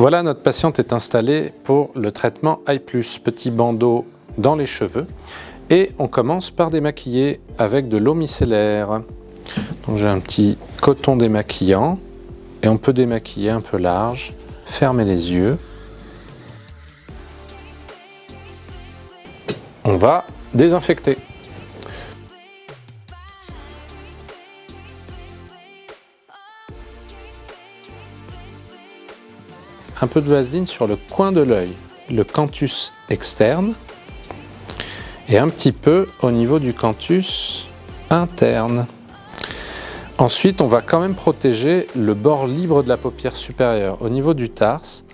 Voilà, notre patiente est installée pour le traitement Eye+, petit bandeau dans les cheveux. Et on commence par démaquiller avec de l'eau micellaire. Donc j'ai un petit coton démaquillant et on peut démaquiller un peu large, fermer les yeux. On va désinfecter. Un peu de vaseline sur le coin de l'œil, le canthus externe, et un petit peu au niveau du canthus interne. Ensuite, on va quand même protéger le bord libre de la paupière supérieure. Au niveau du tarse,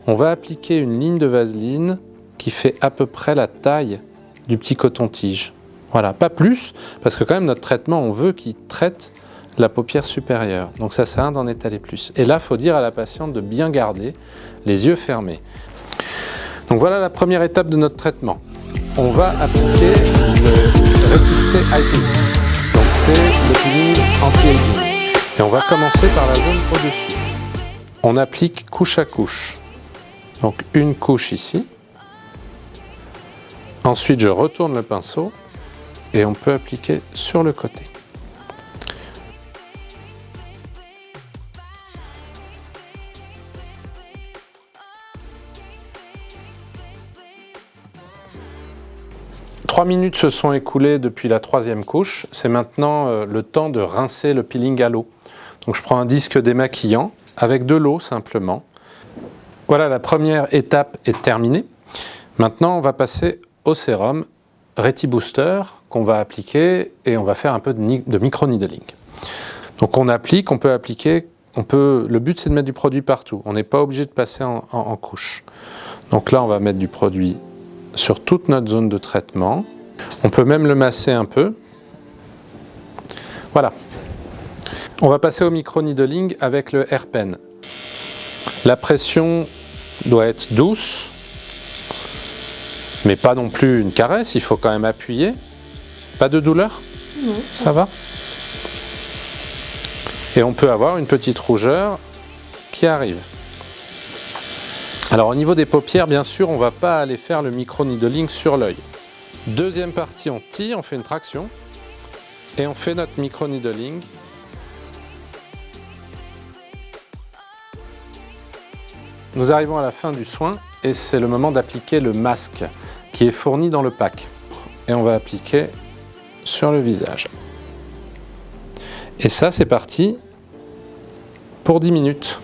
on va appliquer une ligne de vaseline qui fait à peu près la taille du petit coton-tige. Voilà, pas plus, parce que quand même notre traitement, on veut qu'il traite la paupière supérieure. Donc ça sert à rien d'en étaler plus. Et là, il faut dire à la patiente de bien garder les yeux fermés. Donc voilà la première étape de notre traitement. On va appliquer le Retixé Eye+. Donc c'est le peeling anti-aging. Et on va commencer par la zone au-dessus. On applique couche à couche. Donc une couche ici. Ensuite, je retourne le pinceau et on peut appliquer sur le côté. Trois minutes se sont écoulées depuis la troisième couche. C'est maintenant le temps de rincer le peeling à l'eau. Donc je prends un disque démaquillant avec de l'eau simplement. Voilà, la première étape est terminée. Maintenant, on va passer au sérum Retibooster qu'on va appliquer et on va faire un peu de micro-needling. Donc on applique, on peut appliquer, le but c'est de mettre du produit partout. On n'est pas obligé de passer en couche. Donc là, on va mettre du produit sur toute notre zone de traitement. On peut même le masser un peu. Voilà. On va passer au micro-needling avec le AirPen. La pression doit être douce, mais pas non plus une caresse, il faut quand même appuyer. Pas de douleur? Non. Ça va? Et on peut avoir une petite rougeur qui arrive. Alors au niveau des paupières, bien sûr, on ne va pas aller faire le micro-needling sur l'œil. Deuxième partie, on tire, on fait une traction et on fait notre micro-needling. Nous arrivons à la fin du soin et c'est le moment d'appliquer le masque qui est fourni dans le pack. Et on va appliquer sur le visage. Et ça, c'est parti pour 10 minutes.